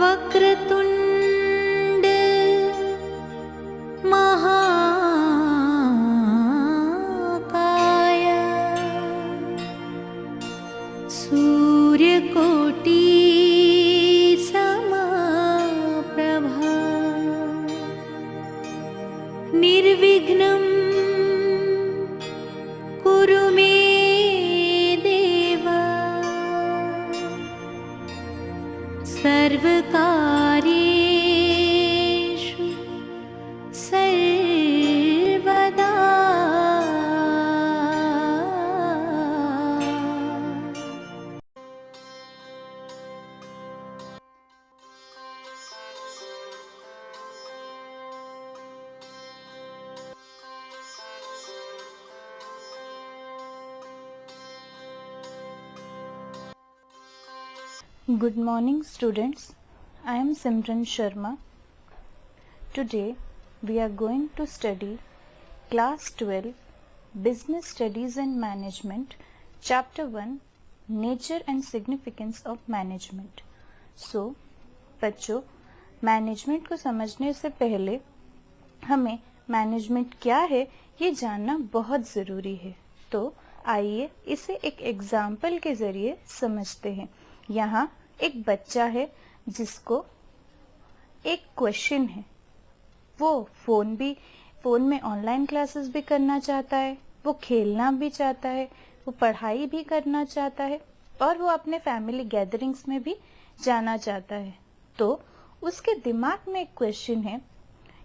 वक्रतुंड महाकाय सूर्यकोटि समप्रभा निर्विघ्नं कुरु मे देव सर्वकार्येषु सर्वदा। Good morning students, I am Simran Sharma. Today we are going to study class 12 Business Studies and Management Chapter 1 Nature and Significance of Management. So बच्चों, management को समझने से पहले हमें मैनेजमेंट क्या है ये जानना बहुत ज़रूरी है। तो आइए इसे एक एग्जाम्पल के ज़रिए समझते हैं। यहाँ एक बच्चा है जिसको एक क्वेश्चन है, वो फ़ोन में ऑनलाइन क्लासेस भी करना चाहता है, वो खेलना भी चाहता है, वो पढ़ाई भी करना चाहता है और वो अपने फैमिली गैदरिंग्स में भी जाना चाहता है। तो उसके दिमाग में एक क्वेश्चन है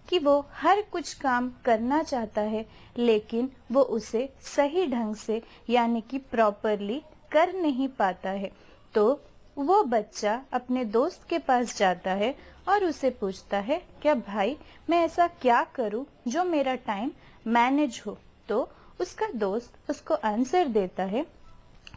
कि वो हर कुछ काम करना चाहता है लेकिन वो उसे सही ढंग से यानी कि प्रॉपरली कर नहीं पाता है। तो वो बच्चा अपने दोस्त के पास जाता है और उसे पूछता है, क्या भाई मैं ऐसा क्या करूं जो मेरा टाइम मैनेज हो। तो उसका दोस्त उसको आंसर देता है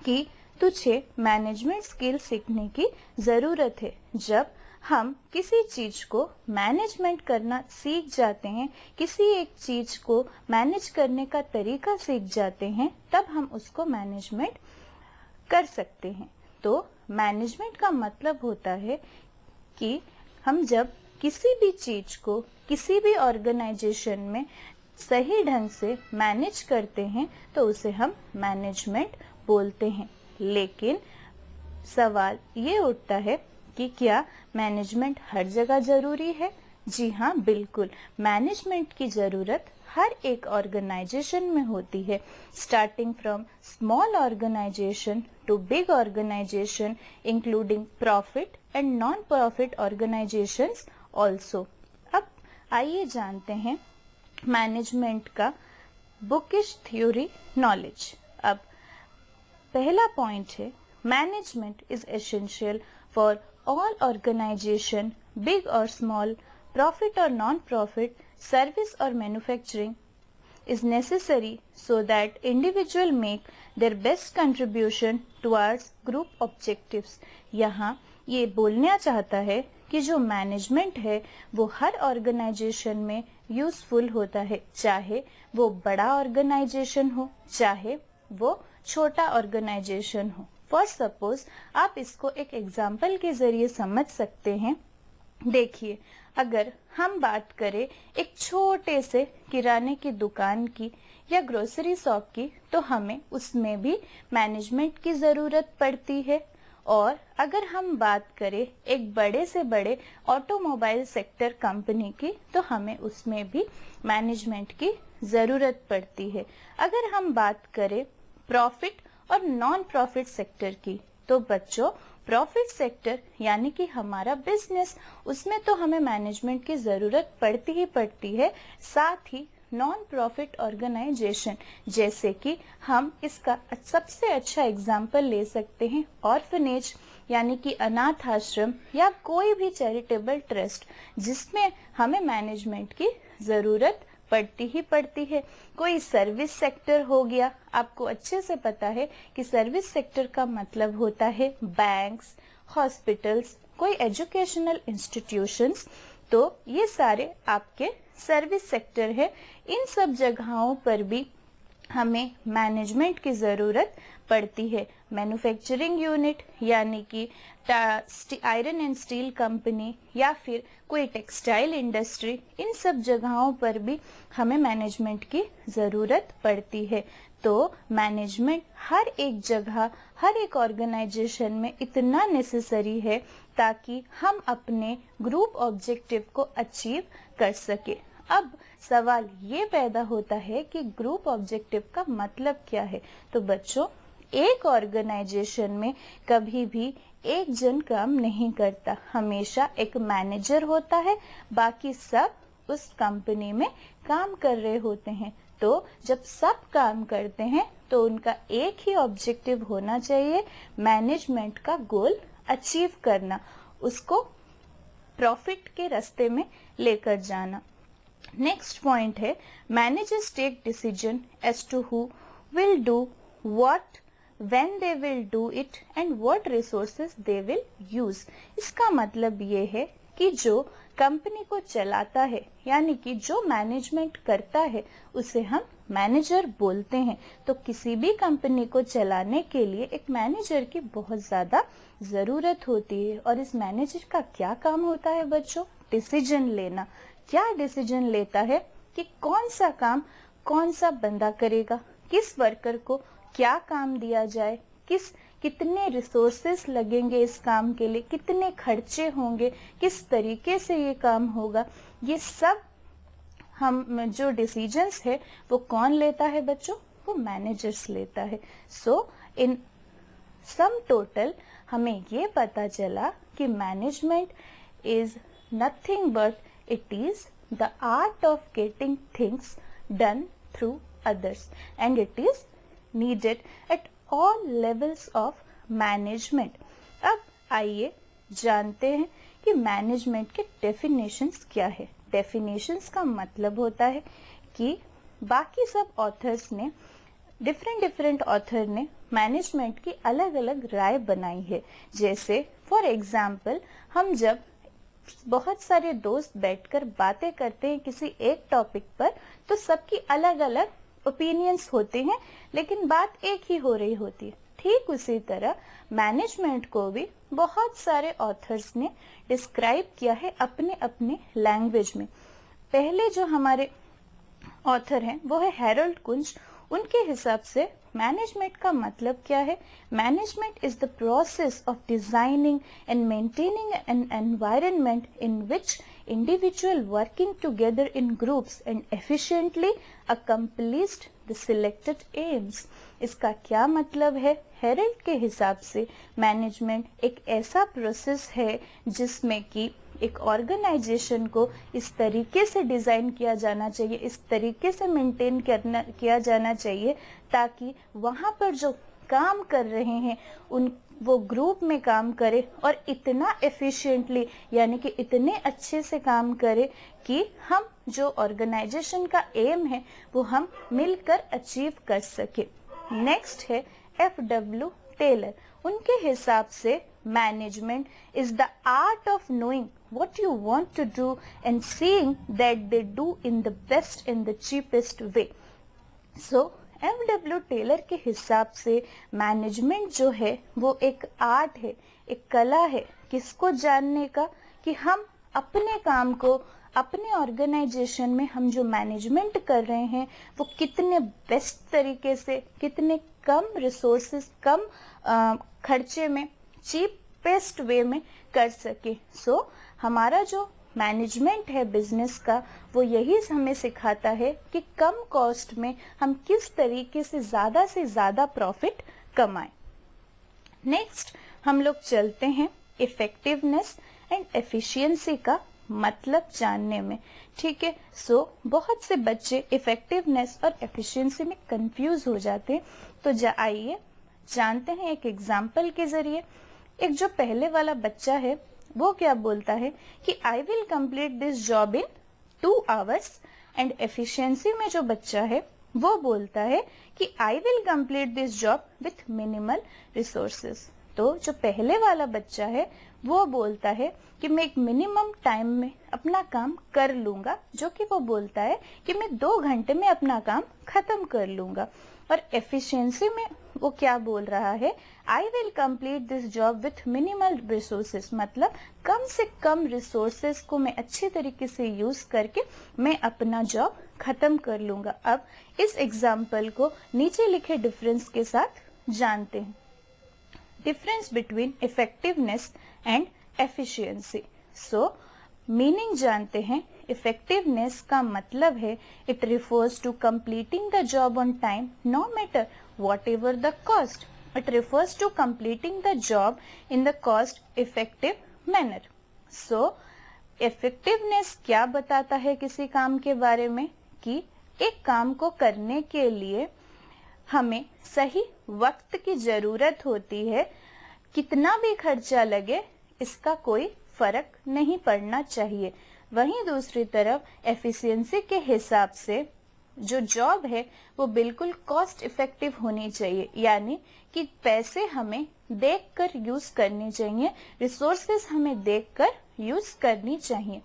कि तुझे मैनेजमेंट स्किल सीखने की ज़रूरत है। जब हम किसी चीज़ को मैनेजमेंट करना सीख जाते हैं, किसी एक चीज़ को मैनेज करने का तरीका सीख जाते हैं, तब हम उसको मैनेजमेंट कर सकते हैं। तो मैनेजमेंट का मतलब होता है कि हम जब किसी भी चीज़ को किसी भी ऑर्गेनाइजेशन में सही ढंग से मैनेज करते हैं तो उसे हम मैनेजमेंट बोलते हैं। लेकिन सवाल ये उठता है कि क्या मैनेजमेंट हर जगह ज़रूरी है? जी हाँ, बिल्कुल। मैनेजमेंट की ज़रूरत हर एक ऑर्गेनाइजेशन में होती है, starting from small organisation to big organisation including profit and non profit organisations also. अब आइए जानते हैं मैनेजमेंट का बुकिश थ्योरी नॉलेज। अब पहला पॉइंट है, management is essential for all organisation, big और small, profit or non-profit, service or manufacturing, is necessary so that individual make their best contribution towards group objectives। यहाँ ये बोलना चाहता है कि जो मैनेजमेंट है वो हर ऑर्गेनाइजेशन में यूजफुल होता है, चाहे वो बड़ा ऑर्गेनाइजेशन हो चाहे वो छोटा ऑर्गेनाइजेशन हो। फॉर सपोज आप इसको एक एग्जाम्पल के जरिए समझ सकते हैं। देखिए, अगर हम बात करें एक छोटे से किराने की दुकान की या ग्रोसरी शॉप की, तो हमें उसमें भी मैनेजमेंट की ज़रूरत पड़ती है। और अगर हम बात करें एक बड़े से बड़े ऑटोमोबाइल सेक्टर कंपनी की, तो हमें उसमें भी मैनेजमेंट की ज़रूरत पड़ती है। अगर हम बात करें प्रॉफिट और नॉन प्रॉफिट सेक्टर की, तो बच्चों प्रॉफिट सेक्टर यानी कि हमारा बिजनेस, उसमें तो हमें मैनेजमेंट की ज़रूरत पड़ती ही पड़ती है। साथ ही नॉन प्रॉफिट ऑर्गेनाइजेशन, जैसे कि हम इसका सबसे अच्छा एग्जाम्पल ले सकते हैं ऑर्फनेज यानी कि अनाथ आश्रम या कोई भी चैरिटेबल ट्रस्ट, जिसमें हमें मैनेजमेंट की ज़रूरत पड़ती ही पड़ती है। कोई सर्विस सेक्टर हो गया, आपको अच्छे से पता है कि सर्विस सेक्टर का मतलब होता है बैंक्स, हॉस्पिटल्स, कोई एजुकेशनल इंस्टीट्यूशंस, तो ये सारे आपके सर्विस सेक्टर है। इन सब जगहों पर भी हमें मैनेजमेंट की ज़रूरत पड़ती है। मैन्युफैक्चरिंग यूनिट यानी कि आयरन एंड स्टील कंपनी या फिर कोई टेक्सटाइल इंडस्ट्री, इन सब जगहों पर भी हमें मैनेजमेंट की ज़रूरत पड़ती है। तो मैनेजमेंट हर एक जगह, हर एक ऑर्गेनाइजेशन में इतना नेसेसरी है ताकि हम अपने ग्रुप ऑब्जेक्टिव को अचीव कर सके। अब सवाल ये पैदा होता है कि ग्रुप ऑब्जेक्टिव का मतलब क्या है। तो बच्चों, एक ऑर्गेनाइजेशन में कभी भी एक जन काम नहीं करता, हमेशा एक मैनेजर होता है, बाकी सब उस कंपनी में काम कर रहे होते हैं। तो जब सब काम करते हैं तो उनका एक ही ऑब्जेक्टिव होना चाहिए, मैनेजमेंट का गोल अचीव करना, उसको प्रॉफिट के रास्ते में लेकर जाना। नेक्स्ट पॉइंट है managers take decision as to who will do what, when they will do it and what resources they will use। इसका मतलब ये है कि जो कंपनी को चलाता है यानी कि जो मैनेजमेंट करता है उसे हम मैनेजर बोलते हैं। तो किसी भी कंपनी को चलाने के लिए एक मैनेजर की बहुत ज़्यादा ज़रूरत होती है। और इस मैनेजर का क्या काम होता है बच्चों? डिसीजन लेना। क्या डिसीजन लेता है कि कौन सा काम कौन सा बंदा करेगा, किस वर्कर को क्या काम दिया जाए, कितने रिसोर्सेस लगेंगे इस काम के लिए, कितने खर्चे होंगे, किस तरीके से ये काम होगा, ये सब हम जो डिसीजंस है वो कौन लेता है बच्चों? वो मैनेजर्स लेता है। सो इन सम टोटल हमें ये पता चला कि management is nothing but it is the art of getting things done through others and it is needed at all levels of management। अब आइए जानते हैं कि मैनेजमेंट के डेफिनेशंस क्या है। डेफिनेशंस का मतलब होता है कि बाकी सब ऑथर्स ने, डिफरेंट ऑथर ने मैनेजमेंट की अलग अलग राय बनाई है। जैसे फॉर एग्जाम्पल, हम जब बहुत सारे दोस्त बैठकर बातें करते हैं किसी एक टॉपिक पर, तो सबकी अलग अलग ओपिनियंस होते हैं लेकिन बात एक ही हो रही होती है। ठीक उसी तरह मैनेजमेंट को भी बहुत सारे ऑथर्स ने डिस्क्राइब किया है अपने अपने लैंग्वेज में। पहले जो हमारे ऑथर हैं वो है हैरोल्ड कुंज। उनके हिसाब से मैनेजमेंट का मतलब क्या है? Management is the process of designing and maintaining an environment in which individual working together in groups and efficiently accomplished the selected aims। इसका क्या मतलब है? हेरल्ड के हिसाब से मैनेजमेंट एक ऐसा प्रोसेस है जिसमें कि एक ऑर्गेनाइजेशन को इस तरीके से डिजाइन किया जाना चाहिए, इस तरीके से मेंटेन किया जाना चाहिए ताकि वहां पर जो काम कर रहे हैं वो ग्रुप में काम करे और इतना एफिशिएंटली यानी कि इतने अच्छे से काम करे कि हम जो ऑर्गेनाइजेशन का एम है वो हम मिलकर अचीव कर सके। नेक्स्ट है F.W. टेलर। उनके हिसाब से management is the art of knowing what you want to do and seeing that they do in the best and the cheapest way। So F.W. Taylor के हिसाब से मैनेजमेंट जो है वो एक आर्ट है, एक कला है किसको जानने का, कि हम अपने काम को अपने ऑर्गेनाइजेशन में हम जो मैनेजमेंट कर रहे हैं वो कितने बेस्ट तरीके से, कितने कम रिसोर्सेस, कम खर्चे में, चीपेस्ट वे में कर सके। सो हमारा जो मैनेजमेंट है बिजनेस का वो यही हमें सिखाता है कि कम कॉस्ट में हम किस तरीके से ज़्यादा प्रॉफिट कमाएं। नेक्स्ट हम लोग चलते हैं इफेक्टिवनेस एंड एफिशिएंसी का मतलब जानने में। ठीक है, सो बहुत से बच्चे इफेक्टिवनेस और एफिशिएंसी में कंफ्यूज हो जाते हैं। तो आइए जानते हैं एक एग्जाम्पल के जरिए। एक जो पहले वाला बच्चा है वो क्या बोलता है कि I will complete this job in 2 hours and efficiency में जो बच्चा है वो बोलता है कि I will complete this job with minimal resources. तो जो पहले वाला बच्चा है वो बोलता है कि मैं एक मिनिमम टाइम में अपना काम कर लूंगा, जो कि वो बोलता है कि मैं 2 घंटे में अपना काम खत्म कर लूंगा। और एफिशिएंसी में वो क्या बोल रहा है, I will complete this job with minimal resources, मतलब कम से कम रिसोर्सेस को मैं अच्छी तरीके से यूज करके मैं अपना जॉब खत्म कर लूंगा। अब इस एग्जाम्पल को नीचे लिखे डिफरेंस के साथ जानते हैं। Difference between effectiveness and efficiency. So meaning जानते हैं। इफेक्टिवनेस का मतलब है it refers to completing the job on time no matter whatever the cost. It refers to completing the job in the cost effective manner. So effectiveness क्या बताता है किसी काम के बारे में, कि एक काम को करने के लिए हमें सही वक्त की जरूरत होती है, कितना भी खर्चा लगे इसका कोई फर्क नहीं पड़ना चाहिए। वहीं दूसरी तरफ एफिशिएंसी के हिसाब से जो जॉब है वो बिल्कुल कॉस्ट इफेक्टिव होनी चाहिए, यानी कि पैसे हमें देखकर यूज करनी चाहिए, रिसोर्सेस हमें देखकर यूज करनी चाहिए।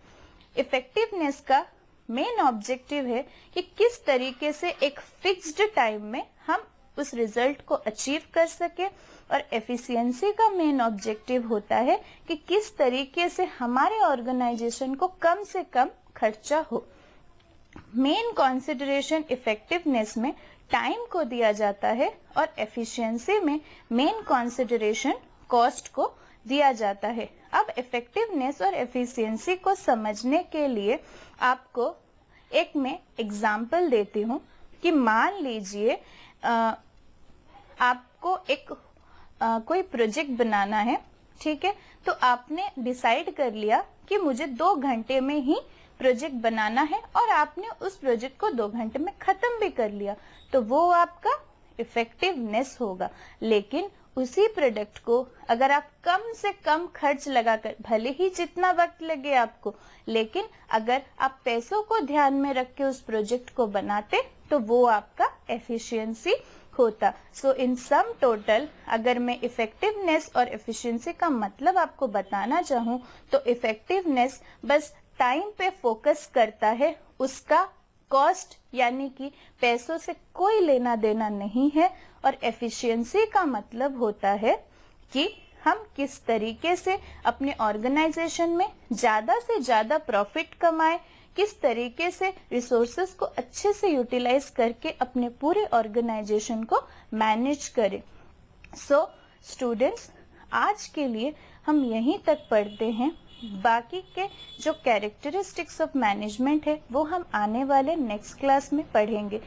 इफेक्टिवनेस का मेन ऑब्जेक्टिव है कि किस तरीके से एक फिक्स्ड टाइम में हम उस रिजल्ट को अचीव कर सके, और एफिशिएंसी का मेन ऑब्जेक्टिव होता है कि किस तरीके से हमारे ऑर्गेनाइजेशन को कम से कम खर्चा हो। मेन कंसिडरेशन इफेक्टिवनेस में टाइम को दिया जाता है और एफिशिएंसी में मेन कंसिडरेशन कॉस्ट को दिया जाता है। अब इफेक्टिवनेस और एफिशिएंसी को समझने के लिए आपको एक मैं एग्जाम्पल देती हूँ कि मान लीजिए आपको एक कोई प्रोजेक्ट बनाना है, ठीक है, तो आपने डिसाइड कर लिया कि मुझे 2 घंटे में ही प्रोजेक्ट बनाना है और आपने उस प्रोजेक्ट को 2 घंटे में खत्म भी कर लिया, तो वो आपका इफेक्टिवनेस होगा। लेकिन उसी प्रोडक्ट को अगर आप कम से कम खर्च लगाकर, भले ही जितना वक्त लगे आपको, लेकिन अगर आप पैसों को ध्यान में रख के उस प्रोजेक्ट को बनाते तो वो आपका एफिशिएंसी होता। सो इन सम टोटल अगर मैं इफेक्टिवनेस और एफिशिएंसी का मतलब आपको बताना चाहूँ तो इफेक्टिवनेस बस टाइम पे फोकस करता है, उसका कॉस्ट यानी कि पैसों से कोई लेना देना नहीं है। और एफिशिएंसी का मतलब होता है कि हम किस तरीके से अपने ऑर्गेनाइजेशन में ज्यादा से ज्यादा प्रॉफिट कमाएं, किस तरीके से रिसोर्सेस को अच्छे से यूटिलाइज करके अपने पूरे ऑर्गेनाइजेशन को मैनेज करें। सो स्टूडेंट्स, आज के लिए हम यहीं तक पढ़ते हैं। बाकी के जो कैरेक्टरिस्टिक्स ऑफ मैनेजमेंट है वो हम आने वाले नेक्स्ट क्लास में पढ़ेंगे।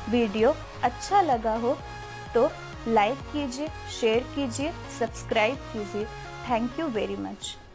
वीडियो अच्छा लगा हो तो लाइक कीजिए, शेयर कीजिए, सब्सक्राइब कीजिए। Thank you very much.